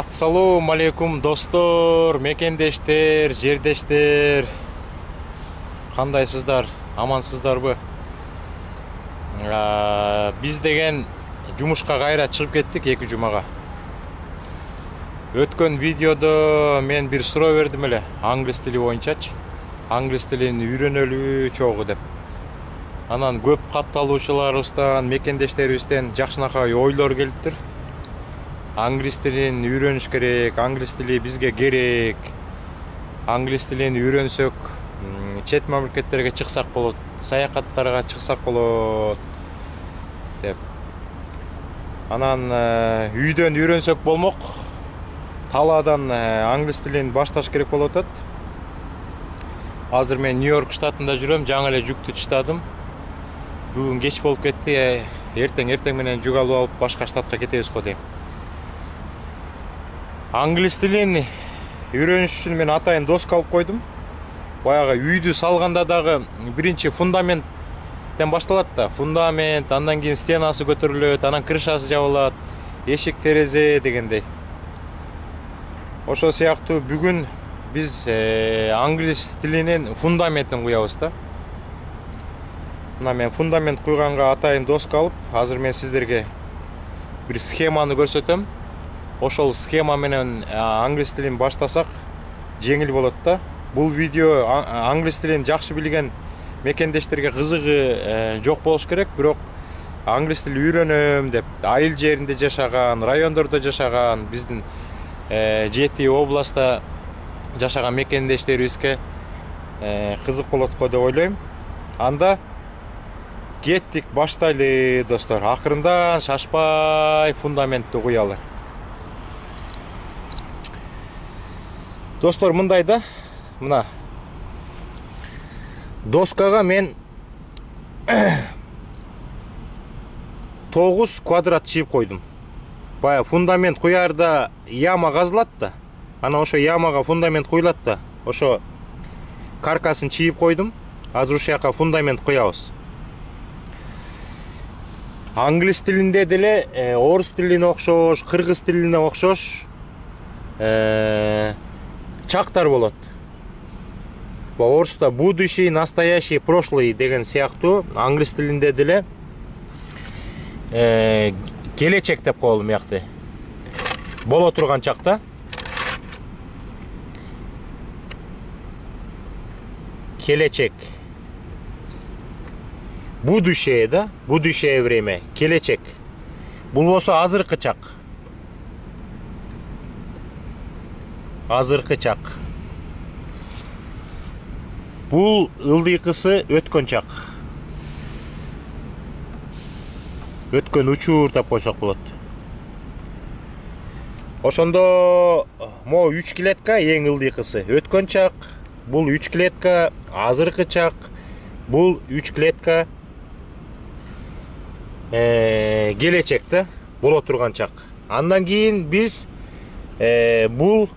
Ассалому алейкум достор, мекендештер, жердештер. Кандайсыздар? Амансыздарбы? Биз деген жумушка кайра чыгып кеттик 2 жумага. Өткөн видеодо мен бир суроо бердим эле, англис тили боюнчачы. Англис тилин үйрөнөлү чогуу деп. Анан көп катталуучуларыбыздан, мекендештерибизден жакшынакай ойлор келиптир. Англис тилин үйрөнүш керек, англис тили бизге керек. Англис тилин үйрөнсөк, чет мамлекеттерге чыксак болот, саякаттарга чыксак болот деп. Анан үйдөн үйрөнсөк болмок. Талаадан англис тилин башташ керек болуп атат. Азыр мен Нью-Йорк штатында жүрөм, жаңы эле жүктү чыштадым. Бүгүн кеч болуп кетти, эртең менен жүк алып алып башка штатка кетебиз го дейм. Англис тилин үйрөнүш үчүн мен атайын доска алып койдум. Баягы үйдү салганда дагы биринчи фундаменттен башталат да. Фундамент, андан кийин стенасы көтөрүлөт, анан крышасы жабылат, эшик терезе дегендей. Ошол сыяктуу бүгүн биз англис тилинин фундаментин куябыз да. Мына мен фундамент куйганга атайын доска алып, азыр мен сиздерге бир схеманы көрсөтөм. Ошол схема менен англис тилин баштасак жеңил болот да. Бул видео англис тилин жакшы билген мекендештерге кызыгы жок болуш керек, бирок англис тил үйрөнөм деп айыл жеринде жашаган, райондордо жашаган, биздин жети областта жашаган мекендештерибизге кызык болот го деп ойлойм. Анда кеттик, баштайлы достор. Акырындан шашпай фундаментти куялы. Достор, мындай да, мына доскага мен 9 квадрат чийип койдум. Бая фундамент куярда яма казылат да. Ана ошо ямага фундамент куюлат да. Ошо каркасын чийип койдум. Азыр ушул жака фундамент куябыз. Англис тилинде деле орус тилине окшош, кыргыз тилине окшош чактар болот. Орусда будущий, настоящий, прошлый деген сыяктуу англис тилинде деле келечек деп коелу мыякты. Боло турган чакта келечек. Будущее да, будущее время, келечек. Бул болсо азыркы чак. Азыркы чак. Бул ылдыйкысы өткөн чак. Өткөн учур деп койсок болот. Ошондо мо 3 клетка эң ылдыйкысы өткөн чак. Бул 3 клетка азыркы чак. Бул 3 клетка келечек да, боло турган чак. Андан кийин биз бул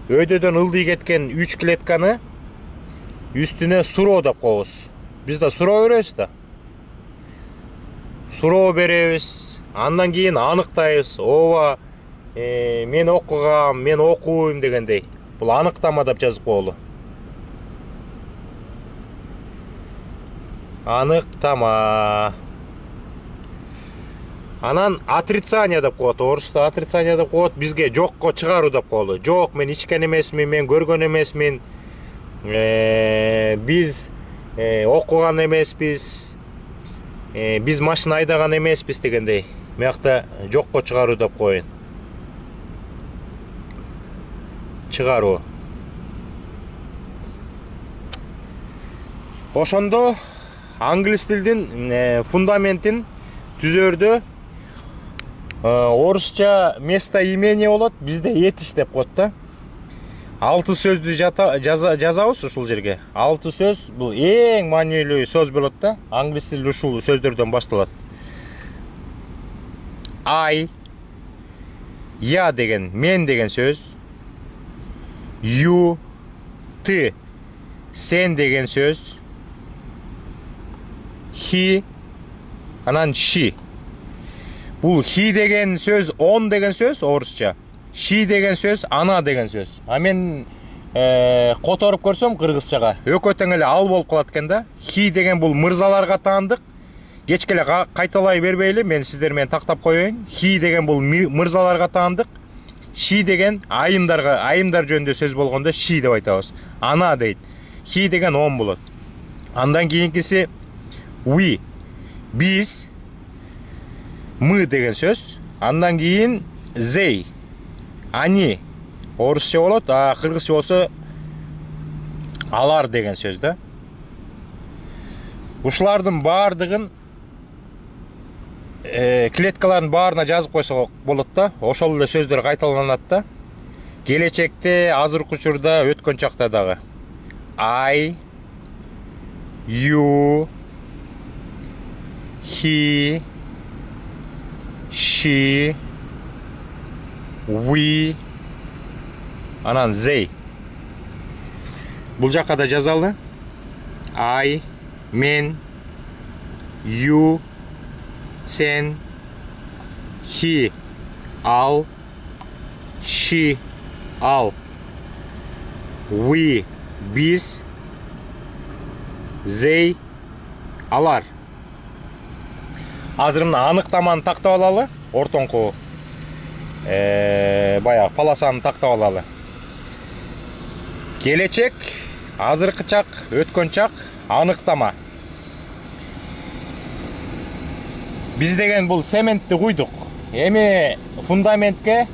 өйдөдөн ылдый кеткен 3 клетканы үстүнө суроо деп коебуз. Биз да суроо беребиз да. Суроо беребиз. Андан кийин аныктайбыз. Ооба, мен окугам, мен окуйм дегендей. Бул аныктама деп жазып коелу. Аныктама. Анан отрицание деп коет. Орусда отрицание деп коет. Бизге жокко чыгаруу деп коелу. Жок, мен ичкен эмесмин, мен көргөн эмесмин. Биз окуган эмеспиз. Биз машина айдаган эмеспиз дегендей. Мыякта жокко чыгаруу деп коеюн. Чыгаруу. Ошондо англис тилдин фундаментин түзөрдө орусча место имение болот, бизде етиш деп коет да. 6 сөздү жазабыз ушул жерге. 6 сөз, бул эң маанилүү сөз болот да. Англис тили ушул сөздөрдөн башталат. I, я деген, мен деген сөз. You, ты, сен деген сөз. He, анан she. Бул he деген сөз, он деген сөз орусча. She деген сөз ана деген сөз. А мен которуп көрсөм кыргызчага өкө тең эле ал болуп калат экен да. He деген бул мырзаларга таандык. Кечке эле кайталай бербейли, мен сиздер менен тактап коеюн. He деген бул мырзаларга таандык. She деген айымдар жөнүндө сөз болгондо she деп айтабыз. Ана дейт. He деген он болот. Андан кийинкиси we. Биз, мы деген сөз. Андан кийин they. Они. Орусча болот, а кыргызча болсо алар деген сөз да. Ушулардын баардыгын клеткалардын баарына жазып койсок болот да. Ошол эле сөздөр кайталанат да. Келечекте, азыркы учурда, өткөн чакта дагы. I, you, he, she, we, анан they. Бул жакка да жазалы. I, мен, you, сен, he, ал, she, ал, we, биз, they, алар. Азыр мына аныктаманы тактап алалы, ортоңку баягы полосаны тактап алалы. Келечек, азыркы чак, өткөн чак, аныктама. Биз деген бул цементти куйдук. Эми фундаментке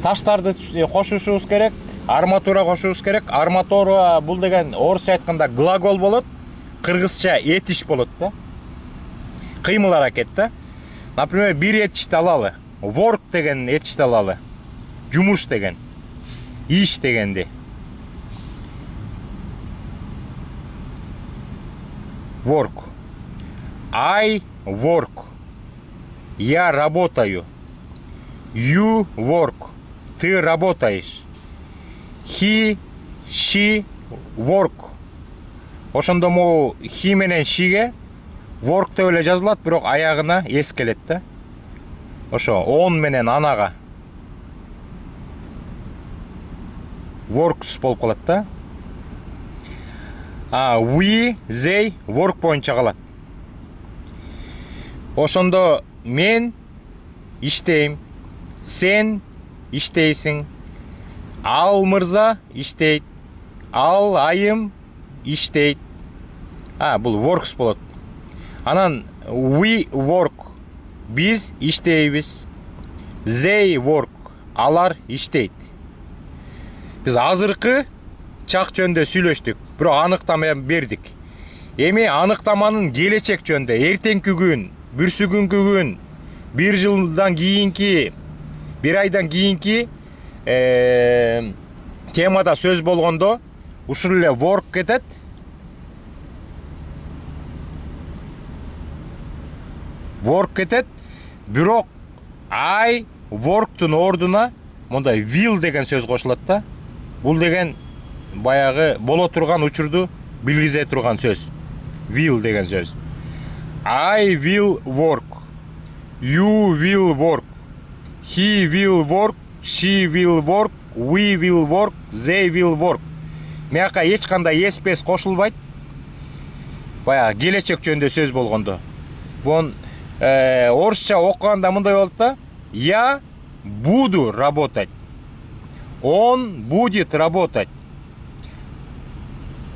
таштарды кошушубуз керек, арматура кошушубуз керек. Арматура бул деген орусча айтканда глагол болот, кыргызча этиш болот да. Кыймыл аракет да. Например, бир этишти алалы. Work деген этишти алалы. Жумуш деген. Иш дегенди. Work. I work. Я работаю. You work. Ты работаешь. He, she work. Ошондо могу he менен she'ге work деп эле жазылат, бирок аягына эс келет да. Ошо он менен анага works болуп калат да. We, they work боюнча калат. Ошондо мен иштейм, сен иштейсиң, ал мырза иштейт, ал айым иштейт. Бул works болот. Анан we work, биз иштейбиз. They work, алар иштейт. Биз азыркы чак жөнүндө сүйлөштүк, бирок аныктама бердик. Эми аныктаманын келечек жөнүндө, эртеңки күн, бүрсүгүнкү күн, бир жылдан кийинки, бир айдан кийинки темада сөз болгондо ушул эле work кетет. Work кетет, бирок I work'тун ордуна мондай will деген сөз кошулат да. Бул деген баягы боло турган учурду билгизе турган сөз. Will деген сөз. I will work. You will work. He will work. She will work. We will work. They will work. Мияка эч кандай эспес кошулбайт. Баягы келечек жөнүндө сөз болгондо. Бун орусча окуганда мындай болот да. Я буду работать. Он будет работать.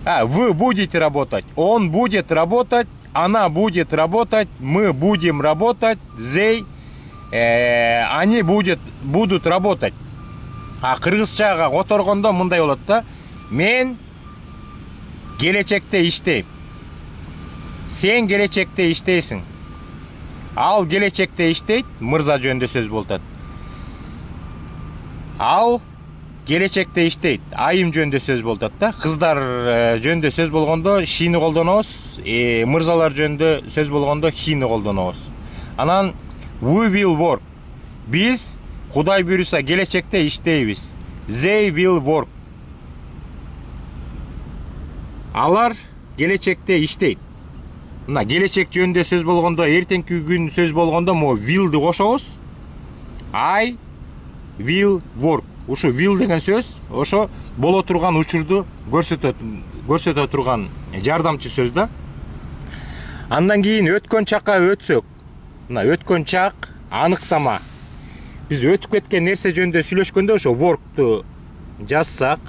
Вы будете работать. Он будет работать. Она будет работать. Мы будем работать. They, они будут работать. Кыргызчага которгондо мындай болот да. Мен келечекте иштейм. Сен келечекте иштейсиң. Ал келечекте иштейт, мырза жөнүндө сөз болот. Ал келечекте иштейт, айым жөнүндө сөз болот да. Кыздар жөнүндө сөз болгондо she'ни колдонобуз, мырзалар жөнүндө сөз болгондо he'ни колдонобуз. Анан we will work. Биз Кудай буйруса келечекте иштейбиз. They will work. Алар келечекте иштейт. Мына келечек жөнүндө сөз болгондо, эртеңки күн сөз болгондо мо will'ди кошобуз. I will work. Ушу will деген сөз ошо боло турган учурду көрсөтө турган жардамчы сөз да. Андан кийин өткөн чакка өтсөк. Мына өткөн чак аныктама. Биз өтүп кеткен нерсе жөнүндө сүйлөшкөндө ошо work'ту жазсак,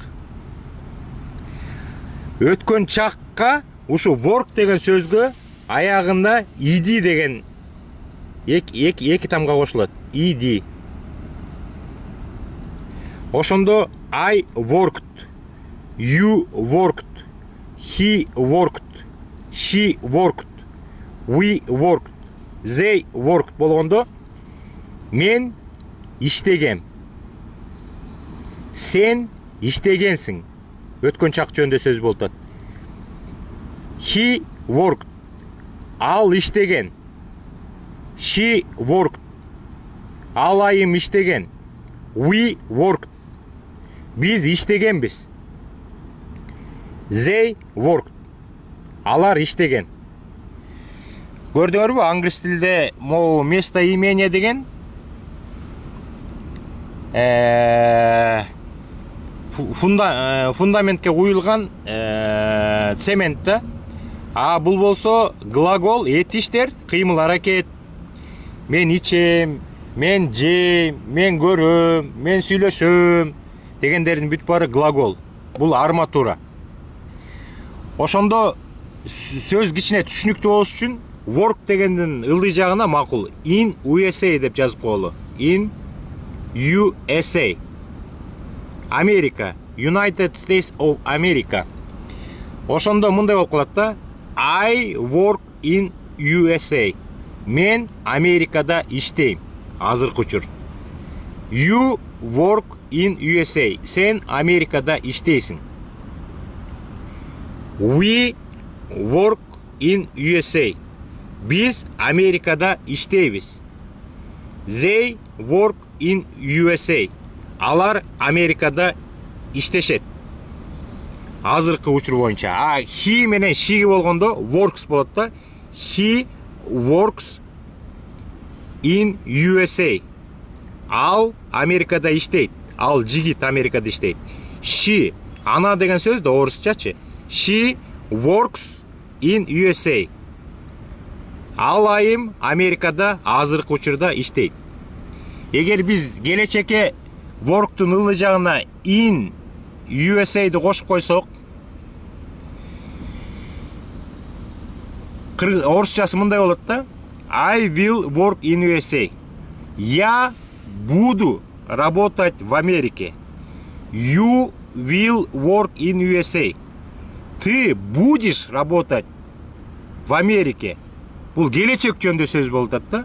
өткөн чакка ушу work деген сөзгө аягында ed деген эки тамга кошулат. ed. Ошондо I worked, you worked, he worked, she worked, we worked, they worked болгондо мен иштегем, сен иштегенсиң. Өткөн чак жөнүндө сөз болуп атат. He worked, ал иштеген. She worked, ал айым иштеген. We worked, биз иштегенбиз. They worked, алар иштеген. Көрдүңөрбү, англис тилде могу место имения деген фундаментке куюлган цемент да. А бул болсо глагол, этиштер, кыймыл аракет. Мен ичем, мен жейм, мен көрөм, мен сүйлөшөм дегендердин бүт баары глагол. Бул арматура. Ошондо сөз кичине түшүнүктүү болуш үчүн work дегендин ылдый жагына макул in USA деп жазып коелу. In USA. Америка. United States of America. Ошондо мындай болуп калат да. I work in USA. Мен Америкада иштейм. Азыркы учур. You work in USA. Сен Америкада иштейсиң. We work in USA. Биз Америкада иштейбиз. They work in USA. Алар Америкада иштешет. Азыркы учур боюнча. А he менен she болгондо works болот да. He works in USA. Ал Америкада иштейт. Ал жигит Америкада иштейт. She, ана деген сөз да орусчачы. She works in USA. Ал айым Америкада азыркы учурда иштейт. Эгер биз келечекке work'тун ылдый жагына in USA'ды кошуп койсок, орусчасы мындай болот да. I will work in USA. Я буду работать в Америке. You will work in USA. Ты будешь работать в Америке. Бул келечек жөнүндө сөз болуп атат да.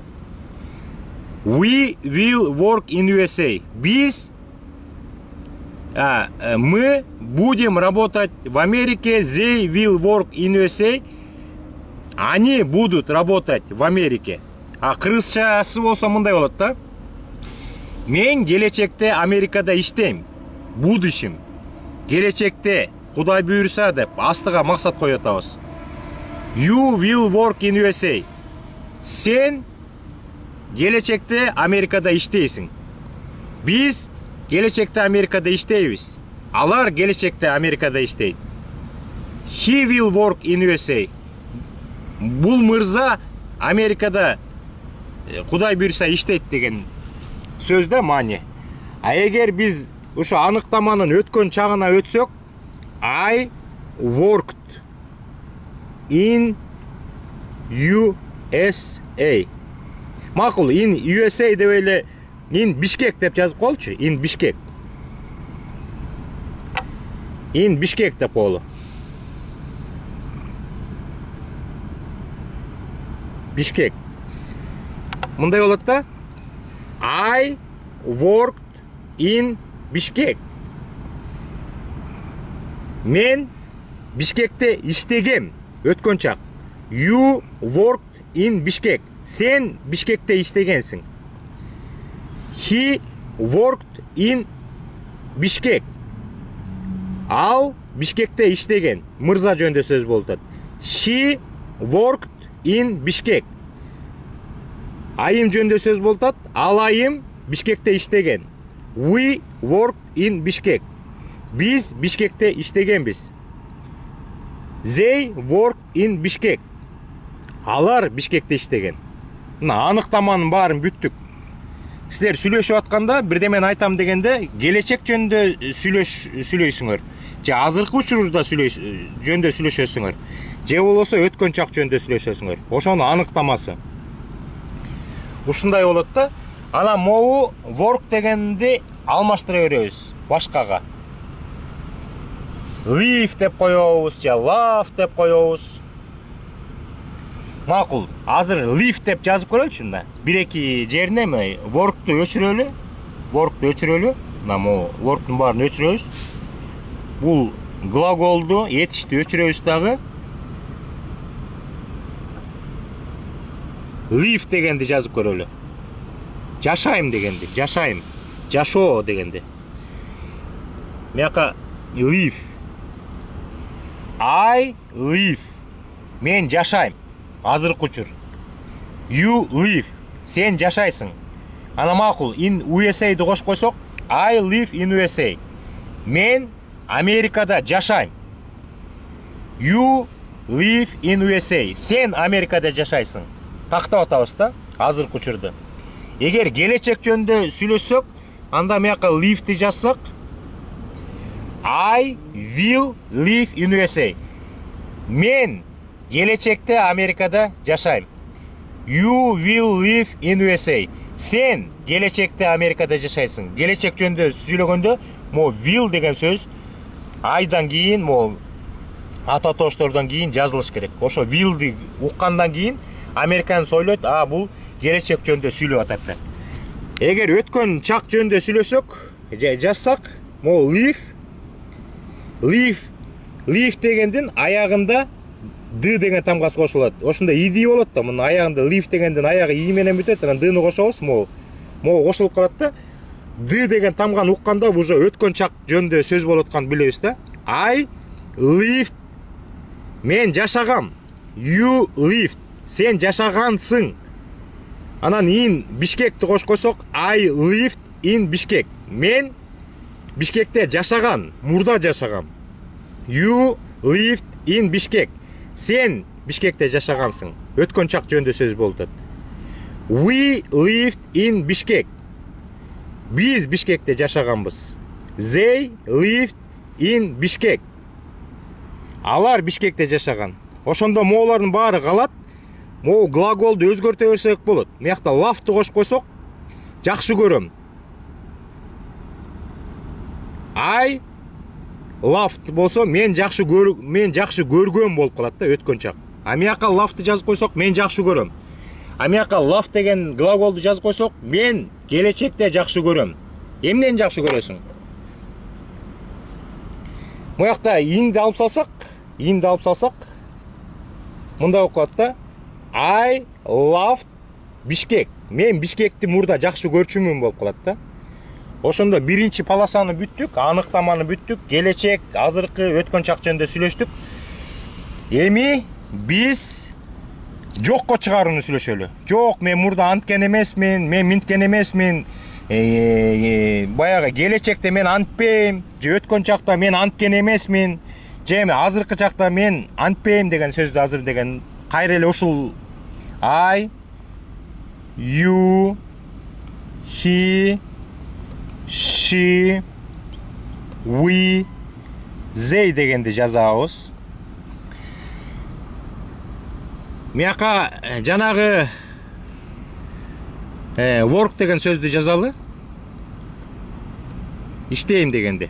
We will work in USA. Биз мы будем работать в Америке. They will work in USA. Они будут работать в Америке. А кыргызчасы болсо мындай болот да. Мен келечекте Америкада иштейм. Будущем. Келечекте Кудай буйруса деп астыга максат коюп атабыз. You will work in USA. Сен келечекте Америкада иштейсиң. Биз келечекте Америкада иштейбиз. Алар келечекте Америкада иштейт. He will work in USA. Бул мырза Америкада Кудай буйруса иштейт деген сөз да маани. А эгер биз ошо аныктаманын өткөн чагына өтсөк, I worked in USA. Макул, in USA деп эле in Бишкек деп жазып коелучу. In Бишкек. In Бишкек деп коелу. Бишкек. Мындай болот да. I worked in Бишкек. Мен Бишкекте иштегем. Өткөн чак. You worked in Бишкек. Сен Бишкекте иштегенсиң. He worked in Бишкек. Ал Бишкекте иштеген. Мырза жөнүндө сөз болуп атат. She worked in Бишкек. Айым жөнүндө сөз болуп атат. Ал айым Бишкекте иштеген. We work in Bishkek. Biz Bishkek'te iştegenbiz. They work in Bishkek. Алар Бишкекте иштеген. Мына аныктаманын баарын бүттүк. Силер сүйлөшүп атканда бирдемен айтам дегенде келечек жөнүндө сүйлөйсүңөр. Же азыркы учурда жөнүндө сүйлөшөсүңөр. Же болбосо өткөн чак жөнүндө сүйлөшөсүңөр. Ошонун аныктамасы. Ушундай болот да. Анан могу work дегенди алмаштыра беребиз башкага. Live деп коебуз, же love деп коебуз. Макул. Азыр live деп жазып көрөлүчү мына. Бир-эки жерине work'ты өчүрөлү. Мына могу work'тун баарын өчүрөбүз. Бул глаголду, этишти өчүрөбүз дагы. Live дегенди жазып көрөлү. Жашайм дегенди, жашайм. Жашоо дегенди. Мияка live. I live. Мен жашайм. Азыркы учур. You live. Сен жашайсың. Ана макул, in USA'ды кош койсок, I live in USA. Мен Америкада жашайм. You live in USA. Сен Америкада жашайсың. Тактап атабыз да, азыркы учурда. Эгер келечек жөнүндө сүйлөшсөк, анда мияка live'ти жазсак, I will live in USA. Мен келечекте Америкада жашайм. You will live in USA. Сен келечекте Америкада жашайсың. Келечек жөнүндө сүйлөгөндө, will деген сөз айдан кийин, ата тооштордон кийин жазылыш керек. Ошо will'ди уккандан кийин американец ойлойт, бул келечек жөнүндө сүйлөп атат деп. Эгер өткөн чак жөнүндө сүйлөсөк, жазсак, live дегендин аягында д деген тамгасы кошулат. Ошондо иди болот да, мунун аягында live дегендин аягы и менен бүтөт, анан дны кошобуз, могу кошулуп калат да. Д деген тамганы укканда уже өткөн чак жөнүндө сөз болуп атканын билебиз да. I lived. Мен жашагам. You lived. Сен жашагансың. Анан in Бишкекти кош койсок, I lived in Бишкек. Мен Бишкекте жашаган, мурда жашагам. You lived in Бишкек. Сен Бишкекте жашагансың. Өткөн чак жөнүндө сөз болуп атат. We lived in Бишкек. Биз Бишкекте жашаганбыз. They lived in Бишкек. Алар Бишкекте жашаган. Ошондо моолордун баары калат. Могу глаголду өзгөртө берсек болот. Мыякта love'ты кош койсок, жакшы көрөм. I loved болсо, мен жакшы көргөн болуп калат да, өткөн чак. Мыяка love'ты жазып койсок, мен жакшы көрөм. Мыяка love деген глаголду жазып койсок, мен келечекте жакшы көрөм. Эмнени жакшы көрөсүң? Мыякта инди алып салсак, мындай болуп калат да. I loved Бишкек. Мен Бишкекти мурда жакшы көрчүмүн болуп калат да. Ошондо биринчи полосаны бүттүк, аныктаманы бүттүк, келечек, азыркы, өткөн чак жөнүндө сүйлөштүк. Эми биз жокко чыгарууну сүйлөшөлү. Жок, мен мурда анткен эмесмин, мен минткен эмесмин. Баягы келечекте мен антпейм, же өткөн чакта мен анткен эмесмин, же азыркы чакта мен антпейм деген сөздү азыр деген кайра эле ушул I, you, he, she, we, they дегенди жазабыз. Мияка жанагы work деген сөздү жазалы. Иштейм дегенди.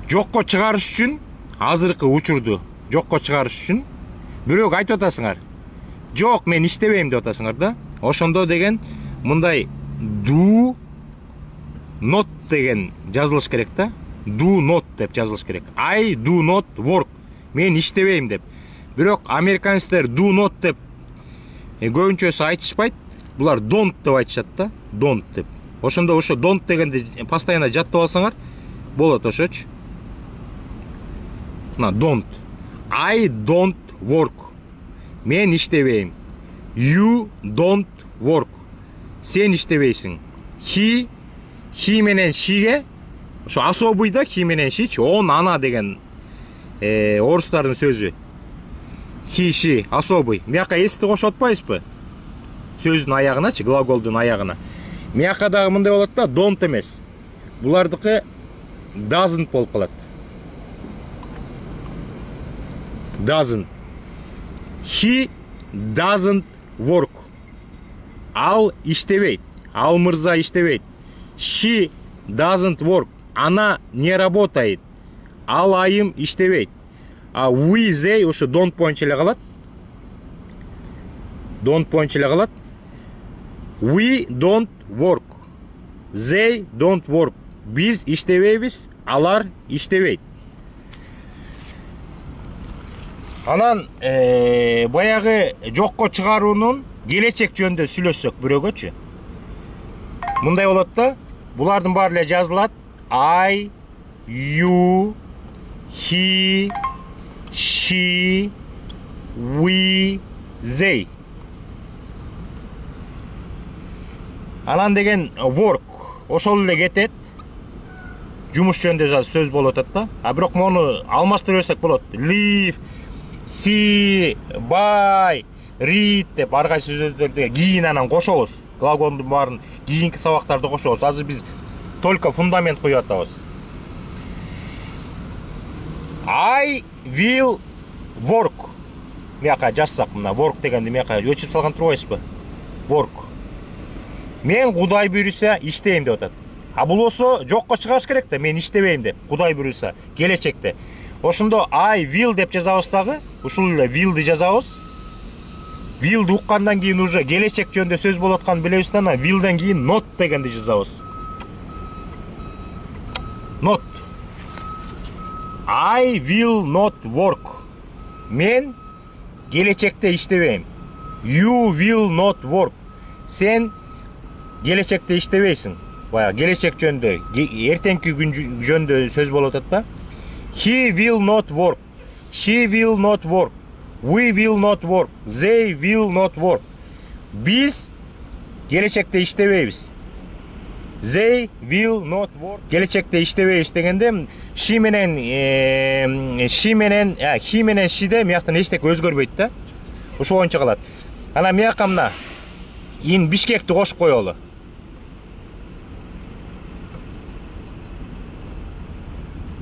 Жокко чыгарыш үчүн, азыркы учурду жокко чыгарыш үчүн бирок айтып атасыңар. Жок, мен иштебейм деп атасыңар да. Ошондо деген мындай do not деген жазылыш керек да. Do not деп жазылыш керек. I do not work. Мен иштебейм деп. Бирок американецтер do not деп көбүнчөсү айтышпайт. Булар don't деп айтышат да. Don't деп. Ошондо ошо don't дегенди постоянно жаттап алсаңар болот ошочу. Мына don't. I don't work. Мен иштебейм. You don't work. Сен иштебейсиң. He менен she'ге ошо особый да, he менен she, он ана деген орустардын сөзү. He, she, особый. Мияка эсти кошуп атпайсызбы? Сөздүн аягыначы, глаголдун аягына. Мияка дагы мындай болот да, don't эмес. Булардыкы doesn't болуп калат. Doesn't. He doesn't work. Ал иштебейт. Ал мырза иштебейт. She doesn't work. Ана не работает. Ал айым иштебейт. А we, they ошо don't боюнча эле калат. Don't боюнча эле калат. We don't work. They don't work. Биз иштебейбиз, алар иштебейт. Анан баягы жокко чыгаруунун келечек жөнүндө сүйлөшсөк бирөөгөчү. Мындай болот да, булардын баары эле жазылат. I, you, he, she, we, they. Анан деген work ошол эле кетет. Жумуш жөнүндө сөз болуп атат да. А бирок мону алмаштыра берсек болот. Live, see, buy, read деп ар кайсы сөздөрдү кийин анан кошобуз. Глаголдун баарын кийинки сабактарда кошобуз. Азыр биз только фундамент коюп атабыз. I will work. Мияка жазсак мына work дегенди мияка өчүп салган турбайсызбы? Work. Мен Кудай буйруса иштейм деп атат. А бул болсо жокко чыгарыш керек да, мен иштебейм деп. Кудай буйруса келечекте. Ошондо I will деп жазабыз дагы. Ушул эле will'ди жазабыз. Will'ди уккандан кийин уже келечек жөнүндө сөз болуп атканын билебиз да, will'дан кийин not дегенди жазабыз. Not. I will not work. Мен келечекте иштебейм. You will not work. Сен келечекте иштебейсиң. Бая келечек жөнүндө, эртеңки күн жөнүндө сөз болуп атат да. He will not work. She will not work. We will not work. They will not work. Биз келечекте иштебейбиз. They will not work. Келечекте иштебейбиз дегенде he менен she'де мияктан эчтеке өзгөрбөйт да. Ошо боюнча калат. Анан мияка мына in Бишкекти кошуп коелу.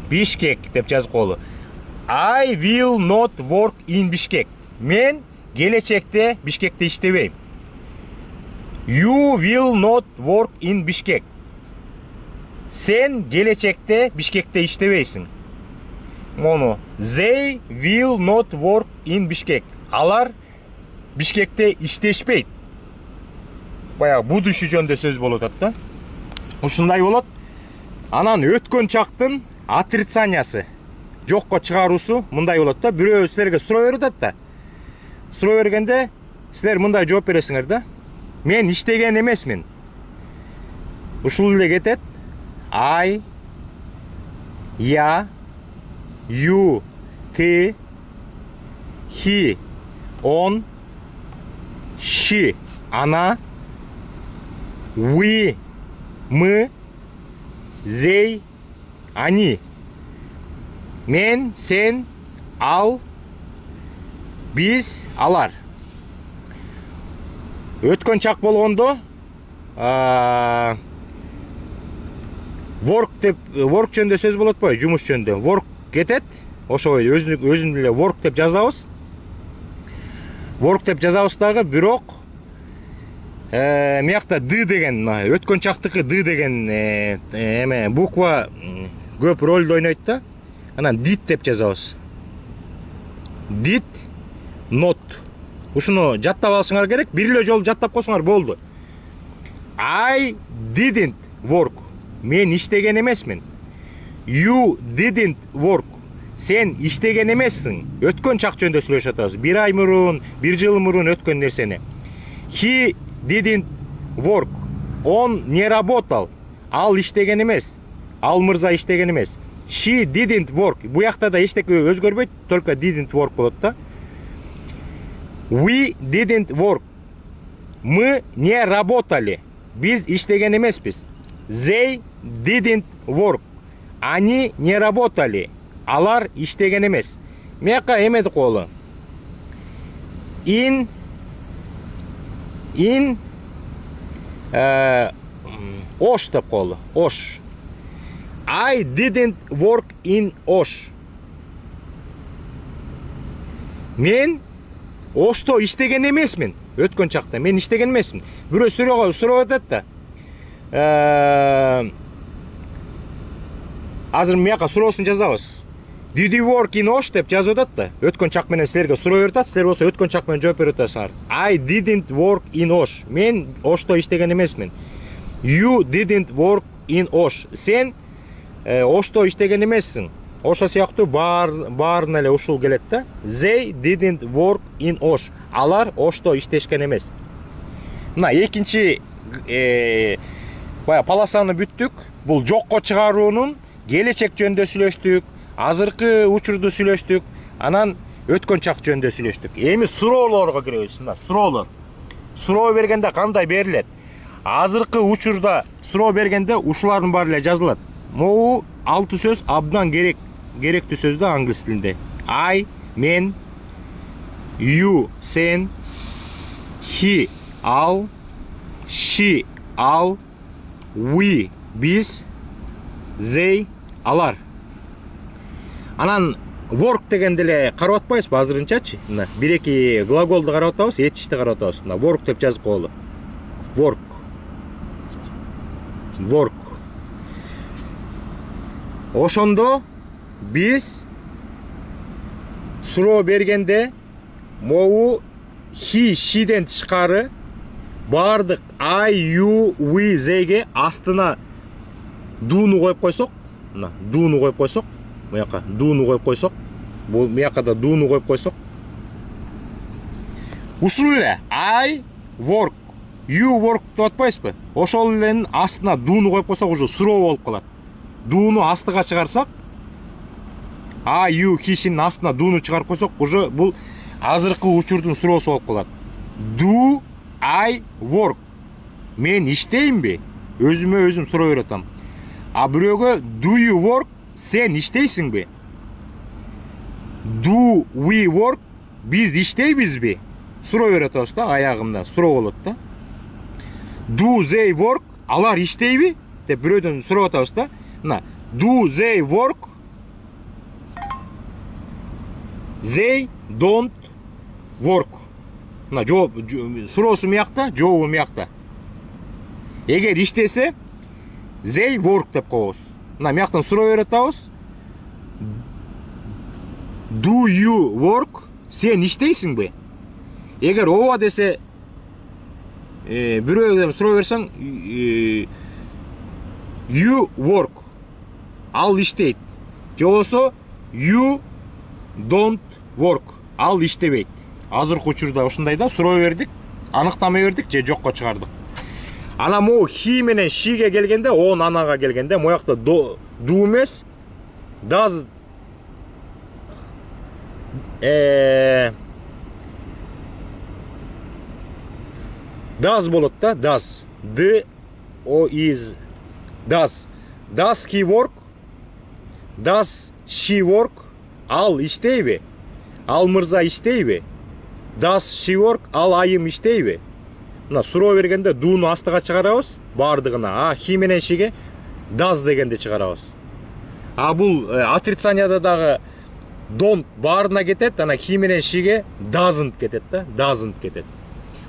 Бишкек деп жазып коелу. I will not work in Bishkek. Мен келечекте Бишкекте иштебейм. You will not work in Bishkek. Сен келечекте Бишкекте иштебейсиң. Мону they will not work in Bishkek. Алар Бишкекте иштешпейт. Баягы будущий жөнүндө сөз болуп атат да. Ушундай болот. Анан өткөн чактын отрицаниясы, жокко чыгаруусу мындай болот да. Бирөө силерге суроо берип атат да. Суроо бергенде силер мындай жооп бересиңер да. Мен иштеген эмесмин. Ушул эле кетет. I, я, you, ты, he, он, she, она, we, мы, they, они. Мен, сен, ал, биз, алар. Өткөн чак болгондо work деп work жөнүндө сөз болот атпайбы, жумуш жөнүндө. Work кетет. Ошо өзүн эле work деп жазабыз. Work деп жазабыз дагы, бирок мыякта д деген, өткөн чактыкы д деген эме буква көп ролду ойнойт да. Анан did деп жазабыз. Did not. Ушуну жаттап алышыңар керек. Бир эле жолу жаттап койсоңар болду. I didn't work. Мен иштеген эмесмин. You didn't work. Сен иштеген эмессиң. Өткөн чак жөнүндө сүйлөшүп атабыз. Бир ай мурун, бир жыл мурун өткөн нерсени. He didn't work. Он не работал. Ал иштеген эмес. Ал мырза иштеген эмес. She didn't work. Бу жакта да эчтеке өзгөрбөйт, только didn't work болот да. We didn't work. Мы не работали. Biz иштеген эмеспиз. They didn't work. Они не работали. Алар иштеген эмес. Мияка эмедик колу. In Osh деп колу. Osh. I didn't work in Osh. Мен Ошто иштеген эмесмин. Өткөн чакта мен иштеген эмесмин. Бирөө сурап атат да. Азыр мияка суроосун жазабыз. Did you work in Osh деп жазып атат да. Өткөн чак менен силерге суроо берип атат. Силер болсо өткөн чак менен жооп берип атасыңар. I didn't work in Osh. Мен Ошто иштеген эмесмин. You didn't work in Osh. Сен Ошто иштеген эмессиң. Ошо сыяктуу баарына эле ушул келет да. They didn't work in Osh. Алар Ошто иштешкен эмес. Мына экинчи бая полосаны бүттүк. Бул жокко чыгаруунун келечек жөнүндө сүйлөштүк. Азыркы учурду сүйлөштүк. Анан өткөн чак жөнүндө сүйлөштүк. Эми суроолорго киребиз. Мына суроолор. Суроо бергенде кандай берилет? Азыркы учурда суроо бергенде ушулардын баары эле жазылат. Могу 6 сөз абдан керектүү сөз да англис тилинде. I, мен, you, сен, he, ал, she, ал, we, биз, they, алар. Анан work дегенде эле карап атпайсызбы азырынчачы? Мына бир-эки глаголду карап атабыз, этишти карап атабыз. Мына work деп жазып коелу. Work. Work. Ошондо биз суроо бергенде могу he, she'ден тышкары бардык I, you, we, they'ге астына дууну коюп койсок, мына дууну коюп койсок, мыяка дууну коюп койсок, бул мыяка да дууну коюп койсок. Ушул эле I work, you work деп атпайсызбы? Ошол эленин астына дууну коюп койсок уже суроо болуп калат. Дууну астыга чыгарсак, I, you, he-шинин астына дууну чыгарып койсок, уже бул азыркы учурдун суроосу болуп калат. Do I work? Мен иштеймби? Өзүмө өзүм суроо берип атам. А бирөөгө do you work? Сен иштейсиңби? Do we work? Биз иштейбизби? Суроо берип атабыз да, аягында суроо болот да. Do they work? Алар иштейби? Деп бирөөдөн сурап атабыз да. Мына do they work? They don't work. Мына жооп суроосу мыякта, жообу мыякта. Эгер иштесе they work деп коебуз. Мына мыяктан суроо берип атабыз. Do you work? Сен иштейсиңби? Эгер ооба десе бирөөдөн суроо берсең you work. Ал иштейт. Же болсо you don't work. Ал иштебейт. Азыркы учурда ушундай да суроо бердик, аныктама бердик же жокко чыгардык. Ана могу he менен she'ге келгенде, он анага келгенде моякта do эмес does does болот да, does. D o is does. Does he work? Does she work? Ал иштейби? Ал мырза иштейби? Does she work? Ал айым иштейби? Мына суроо бергенде дууну астыга чыгарабыз бардыгына. He менен she'ге does дегенде чыгарабыз. А бул отрицанияда дагы don't баарына кетет, ана he менен she'ге doesn't кетет да, doesn't кетет.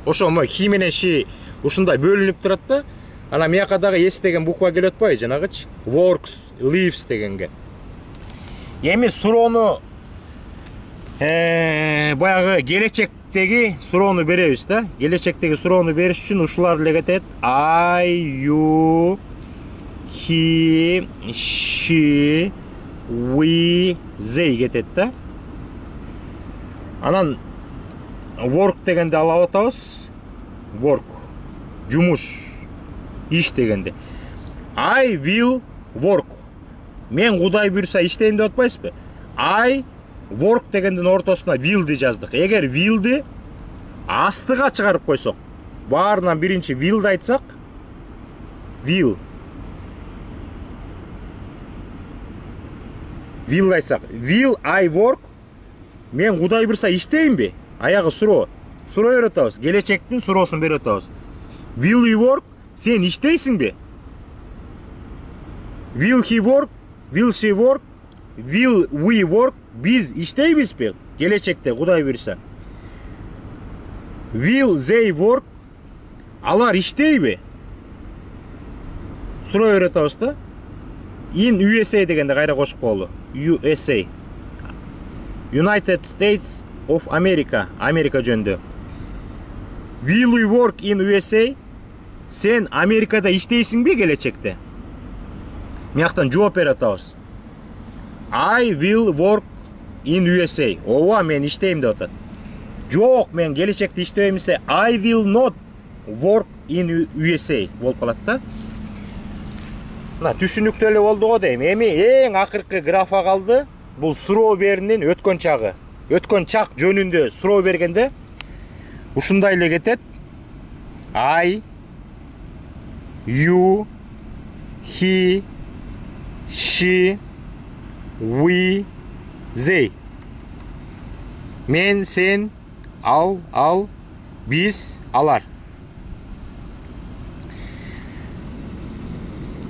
Ошо he менен she ушундай бөлүнүп турат да. Ана мияка дагы S деген буква келип атпайбы, жанагычы? Works, lives дегенге. Эми суроону баягы келечектеги суроону беребиз да. Келечектеги суроону бериш үчүн ушулар эле кетет. I, you, he, she, we, they кетет да. Анан work дегенде алып атабыз. Work, жумуш, иш дегенде. I will work. Мен Кудай буйрса иштейм деп атпайсызбы? I work дегендин ортосуна will'ди жаздык. Эгер will'ди астыга чыгарып койсок, баарынан биринчи will'ди айтсак, Will. Will айтсақ. Will I work? Мен Құдай бұрса іштеймін бе? Аяғы суроо. Суроо беріп атабыз. Келечектің суроосын беріп атабыз. Will you work? Сен іштейсің бе? Will he work? Will she work? Will we work? Biz іштейміз бе? Келечекте Құдай бұрса. Will they work? Алар іштей бе? Суроо беріп атабыз да? In USA дегенде қайра қошып қолы. USA. United States of America. Америка жөнді. Will we work in USA? Сен Америкада іштейсің бе келечекте? Мияқтан жооп беріп атабыз. I will work in USA. Ооба, мен іштеймін деп атат. Жоқ, мен келечекте іштеймесе I will not work in USA болып қалады да. Мына түшүнүктүү болду го дейм. Эми эң акыркы графа калды. Бул суроо беринин өткөн чагы. Өткөн чак жөнүндө суроо бергенде ушундай эле кетет. I, you, he, she, we, they. Мен, сен, ал, биз, алар.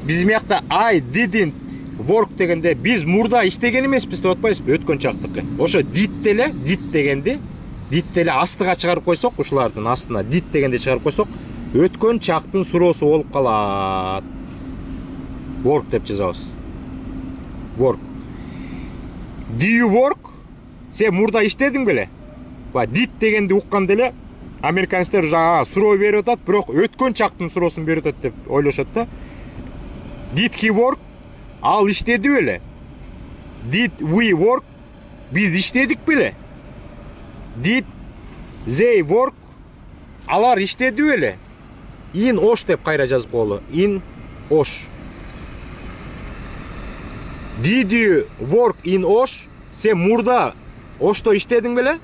Biz мякта I didn't work дегенде biz мурда иштеген эмеспиз деп атпайсызбы өткөн чактыкы. Ошо did дегенди did деле астыга чыгарып койсок, ушулардын астына did дегенди чыгарып койсок, өткөн чактын суроосу болуп калат. Work деп жазабыз. Work. Do you work? Сен мурда иштедиң беле? Ба did дегенди укканда эле американецтер жаңа суроо берип атат, бирок өткөн чактын суроосун берип атат деп ойлошот да. Did he work? Ал иштеди беле? Did we work? Biz иштедик беле? Did they work? Алар иштеди беле? In Osh деп кайра жазып коелу. In Osh. Did you work in Osh? Сен мурда Ошто иштедиң беле?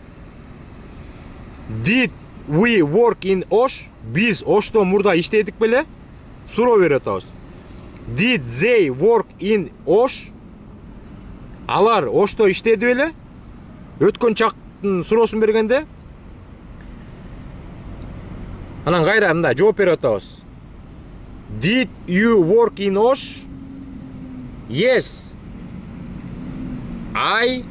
Did we work in Osh? Biz Ошто мурда иштедик беле? Суроо берип атабыз. Did they work in Osh? Алар Ошто иштеди беле? Өткөн чактын суроосун бергенде анан кайра мында жооп берип атабыз. Did you work in Osh? Yes. I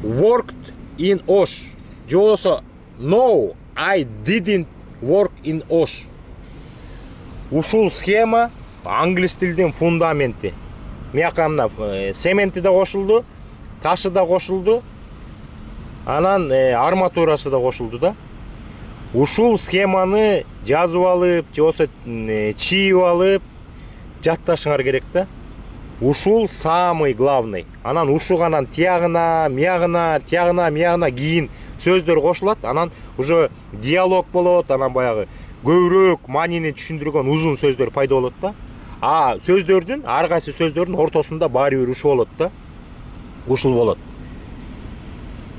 worked in Osh. Жобосо no, I didn't work in Osh. Ушул схема англис тилдин фундаменти. Мияка мына цементи да кошулду, ташы да кошулду, анан арматурасы да кошулду да. Ушул схеманы жазып алып, же болбосо чийип алып жатташыңар керек да. Ушул самый главный. Анан ушуганан тиягына, миягына кийин сөздөр кошулат. Анан уже диалог болот, анан баягы көбүрөөк маанини түшүндүргөн узун сөздөр пайда болот да. А сөздөрдүн, ар кайсы сөздөрдүн ортосунда баары бир ушу болот да. Ушул болот.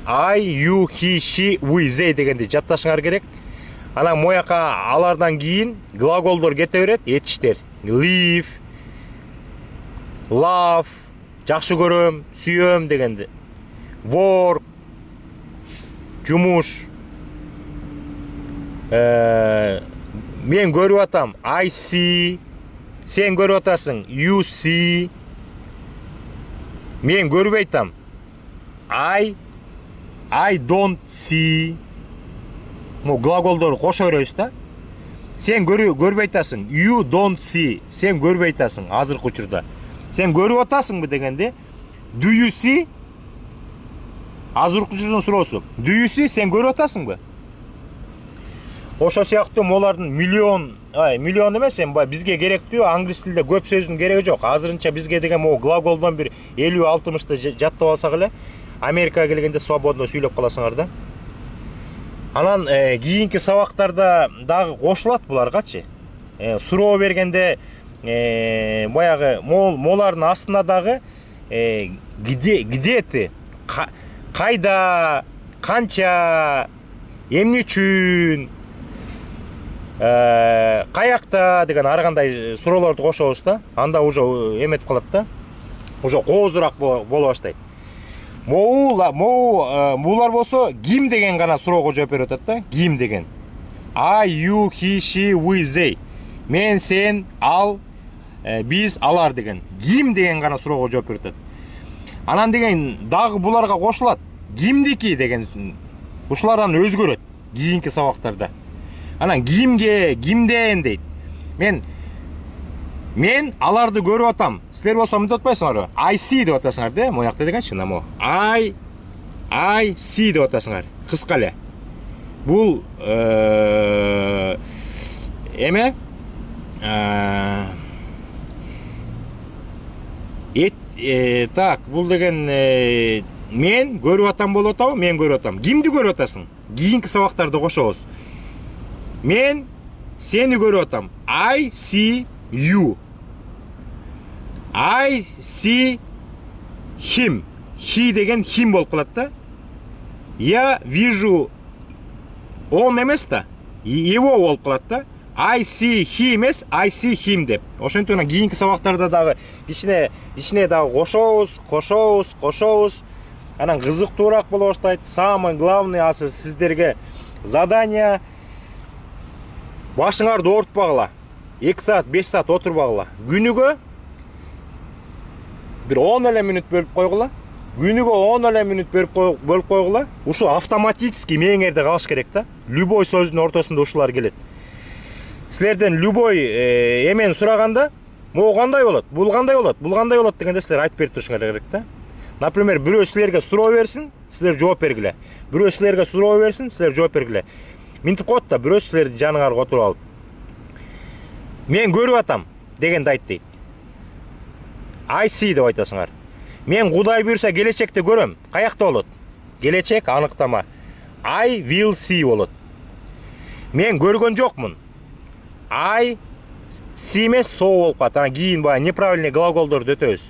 I, you, he, she, we, they дегенди жатташыңар керек. Анан мояка алардан кийин глаголдор кете берет, этиштер. Live, love, жакшы көрөм, сүйөм дегенди. Work, жумуш. Мен көрүп атам, I see. Сен көрүп атасың, you see. Мен көрүп айтам, I don't see. Ну, глаголдор кошо беребиз да. Сен көрүп айтасың, you don't see. Сен көрүп айтасың азыркы учурда. Сен көрүп атасыңбы дегенде, do you see? Азыркы учурдун суроосу. Do you see? Сен көрүп атасыңбы? Ошо сыяктуу молардын миллион эмес, бизге керектүү англис тилде көп сөздүн кереги жок. Азырынча бизге деген могу глаголдон бир 50-60ты жаттап алсак эле, Америкага келгенде свободно сүйлөп каласыңар да. Анан кийинки сабактарда дагы кошулат буларгачы. Суроо бергенде баягы молардын астына дагы где ты, кайда, канча, эмне үчүн, каякта деген ар кандай суроолорду кошобуз да. Анда уже эметип калат да. Уже кооздураак боло баштайт. Булар болсо ким деген гана суроого жооп берип атат да. Ким деген. I, you, he, she, we, they. Мен, сен, ал, биз, алар деген. Ким деген гана суроого жооп берип атат. Анан деген дагы буларга кошулат. Кимдики деген. Ушулар анан өзгөрөт кийинки сабактарда. Анан кимден дейт. Мен аларды көрүп атам. Силер болсо мынтип атпайсыңарбы? I see деп атасыңар да, моякта дегенчи, намо. I see деп атасыңар. Кыска эле. Бул эме так, бул деген мен көрүп атам болуп атабы? Мен көрүп атам. Кимди көрүп атасың? Кийинки сабактарды кошобуз. Мен сени көрүп атам. I see you. I see him. He деген him болуп калат да. Я вижу он эмес да. Его болуп калат да. I see he эмес, I see him деп. Ошентип анан кийинки сабактарда дагы ичине дагы кошобуз. Анан кызыктуураак боло баштайт. Самый главный азыр сиздерге задание. Башыңарды оорутпагыла. 2 саат, 5 саат отурбагыла. Күнүгө бир 10 эле мүнөт бөлүп койгула. Күнүгө 10 эле мүнөт бөлүп койгула. Ушу автоматически мээңерде калыш керек да. Любой сөздүн ортосунда ушулар келет. Силерден любой эмени сураганда, могу кандай болот? Бул кандай болот? Бул кандай болот дегенде силер айтып берип турушуңар керек да. Например, бирөө силерге суроо берсин, силер жооп бергиле. Бирөө силерге суроо берсин, силер жооп бергиле. Минтип коет да, бирөө силерди жаныңарга отуруп алып. Мен көрүп атам дегенди айт дейт. I see деп айтасыңар. Мен Кудай буйрса келечекте көрөм. Каякта болот? Келечек аныктама. I will see болот. Мен көргөн жокмун. I see эмес so болуп калат. Анан кийин баягы неправильный глаголдорду өтөбүз.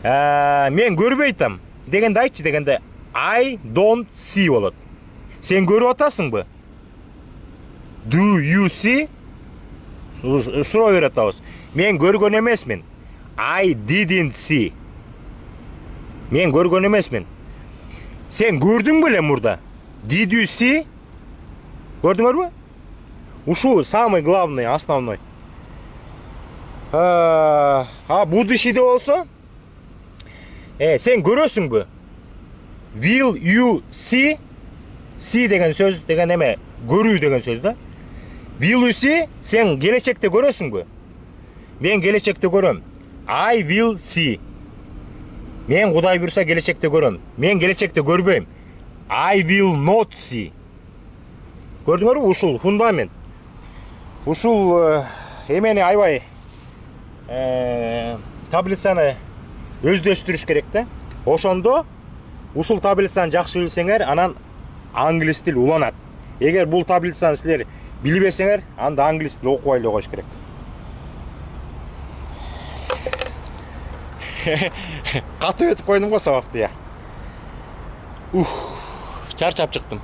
Мен көрбөй атам дегенди айтчы дегенде I don't see болот. Сен көрүп атасыңбы? Do you see? Суроо берип атабыз. Мен көргөн эмесмин. I didn't see. Мен көргөн эмесмин. Сен көрдүң беле мурда? Did you see? Көрдүңөрбү? Ушу самый главный, основной. Будущийде болсо, сен көрөсүңбү? Will you see? See деген сөз деген эме, көрүү деген сөз да. Will you see? Сен келечекте көрөсүңбү? Мен келечекте көрөм. I will see. Мен Кудай буйрса келечекте көрөм. Мен келечекте көрбөйм. I will not see. Көрдүңөрбү? Ушул фундамент. Ушул эмени аябай таблицаны өздөштүрүш керек да. Ошондо ушул таблицаны жакшы билсеңер, анан англис тил уланат. Эгер бул таблицаны силер билбесеңер, анда англис тил окубай эле коюш керек. Катып өтүп койдум го сабакты я. Чарчап чыктым.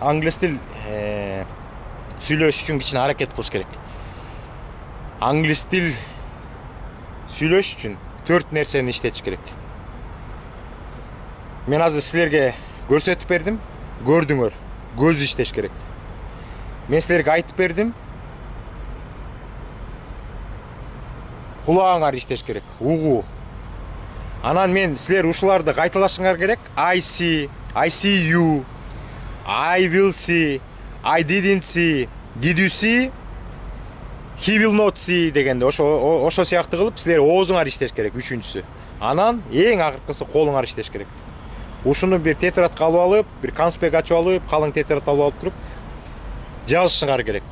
Англис тил сүйлөш үчүн кичине аракет кылыш керек. Англис тил сүйлөш үчүн 4 нерсени иштетиш керек. Мен азыр силерге көрсөтүп бердим, көрдүңөр. Көз иштеш керек. Мен силерге айтып бердим. Кулагыңар иштеш керек. Угуу. Анан мен силер ушуларды кайталашыңар керек. I see you. I will see. I didn't see. Did you see? He will not see дегенде ошо сыяктуу кылып силер оозуңар иштеш керек үчүнчүсү. Анан эң акыркысы колуңар иштеш керек. Ушуну бир тетрадка алып алып, бир конспект ачып алып, калың тетрад алып туруп жазышыңар керек.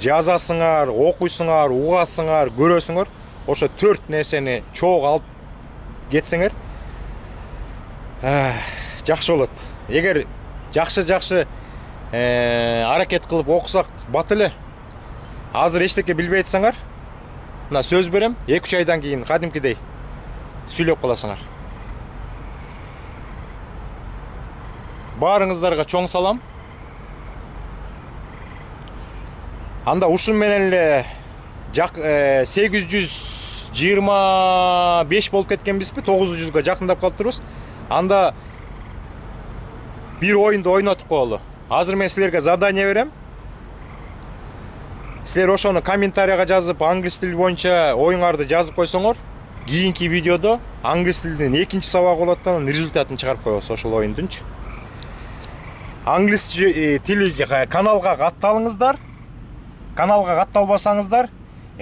Жазасыңар, окуйсуңар, угасыңар, көрөсүңөр. Ошо 4 нерсени чогуу алып кетсеңер, жакшы болот. Эгер жакшы аракет кылып окусак бат эле. Азыр эчтеке билбей атсаңар, мына сөз берем, 2-3 айдан кийин кадимкидей сүйлөп каласыңар. Баарыңыздарга чоң салам. Анда ушун менен эле 825 болуп кеткенбизби? 900га жакындап калыптырбыз. Анда бир оюнду ойнотуп коелу. Азыр мен силерге задание берем. Силер ошону комментарийга жазып, англис тили боюнча оюңарды жазып койсоңор, кийинки видеодо англис тилинин экинчи сабагы болот да, анын результатын чыгарып коебуз ошол оюндунчу. Англис тили каналга катталыңыздар. Каналга катталбасаңыздар,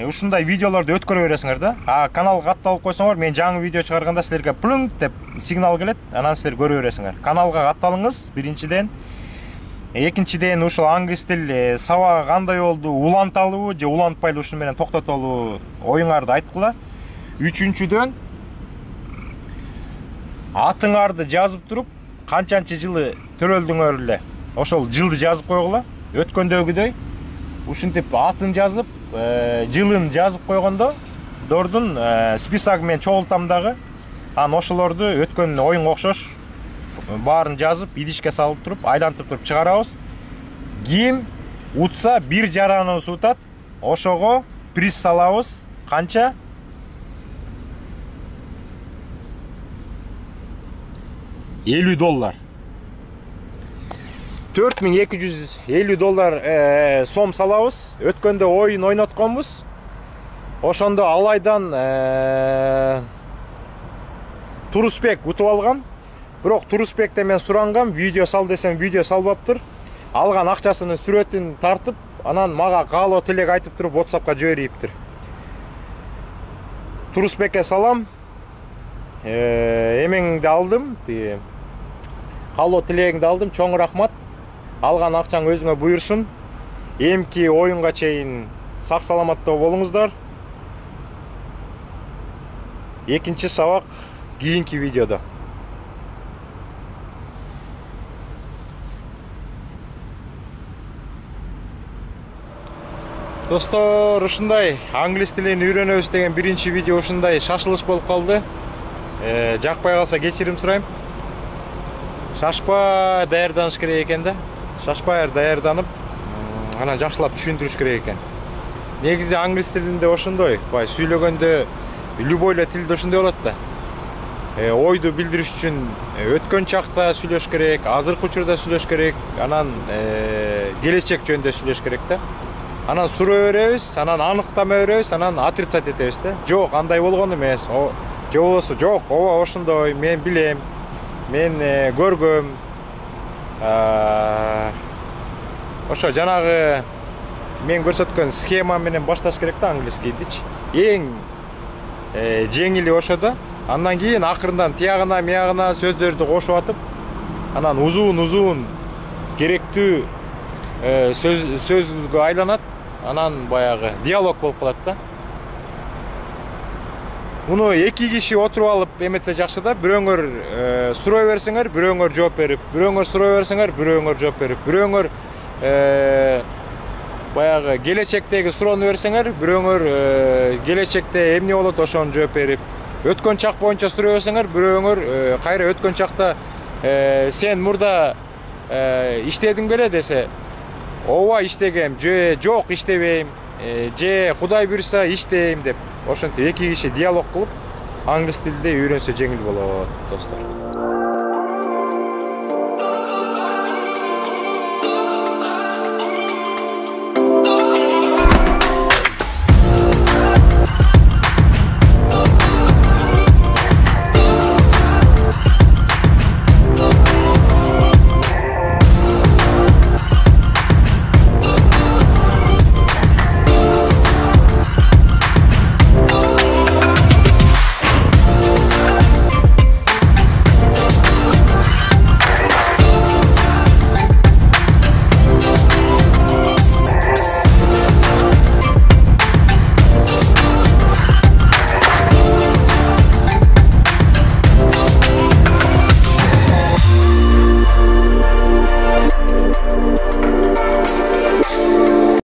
ушундай видеолорду өткөрө бересиңер да. Каналга катталып койсоңор, мен жаңы видео чыгарганда силерге плынк деп сигнал келет, анан силер көрө бересиңер. Каналга катталыңыз биринчиден. Экинчиден ушул англис тил сабагы кандай болду, уланталыбы же улантпайлы ушуну менен токтотолу оюңарды айткыла. Үчүнчүдөн атыңарды жазып туруп, канчанчы жылы төрөлдүңөр эле, ошол жылды жазып койгула. Өткөндөгүдөй ушинтип атын жазып, жылын жазып койгондо дордун списогу менен чогултам дагы. Анан ошолорду өткөн оюнга окшош баарын жазып, идишке салып туруп, айлантып туруп чыгарабыз. Ким утса бир жараныбыз утат, ошого приз салабыз. Канча? $50. $4250 сом салабыз. Өткөндө оюн ойнотконбуз. Ошондо алайдан Турусбек утуп алган. Бирок Турусбектен мен сурангам, видео сал десем, видео салбаптыр. Алган акчасынын сүрөтүн тартып, анан мага каалоо тилек айтып туруп WhatsAppка жибериптир. Турусбекке салам. Эмеңди алдым, каалоо тилегиңди алдым. Чоң рахмат. Алган акчаң өзүңө буйрсун. Эмки оюнга чейин сак саламатта болуңуздар. Экинчи сабак кийинки видеодо. Достор, ушундай англис тилин үйрөнөбүз деген биринчи видео ушундай шашылыш болуп калды. Жакпай калса кечирим сурайм. Шашпай даярданыш керек экен да. Шашпай даярданып, анан жакшылап түшүндүрүш керек экен. Негизи англис тилинде ошондой, бай сүйлөгөндө любой эле тилде ошондой болот да. Ойду билдириш үчүн өткөн чакта сүйлөш керек, азыркы учурда сүйлөш керек, анан келечек жөнүндө сүйлөш керек да. Анан суроо беребиз, анан аныктама беребиз, анан отрицать этебиз да. Жок, андай болгон эмес. Же болбосо жок, ооба ошондой, мен билем, мен көргөм. Ошо жанагы мен көрсөткөн схема менен башташ керек да англискийдичи. Эң жеңили ошо да. Андан кийин акырындан тиягына, миягына сөздөрдү кошуп атып, анан узун керектүү сөзгө айланат. Анан баягы диалог болуп калат да. Муну эки киши отуруп алып эметсе жакшы да. Бирөөңөр суроо берсеңер, бирөөңөр жооп берип, бирөөңөр суроо берсеңер, бирөөңөр жооп берип, бирөөңөр баягы келечектеги суроону берсеңер, бирөөңөр келечекте эмне болот ошону жооп берип, өткөн чак боюнча суроо берсеңер, бирөөңөр кайра өткөн чакта сен мурда иштедиң беле десе, ооба иштегем, же жок иштебейм, же Кудай буйрса иштейм деп, ошентип эки киши диалог кылып англис тилинде үйрөнсө жеңил болот, достор.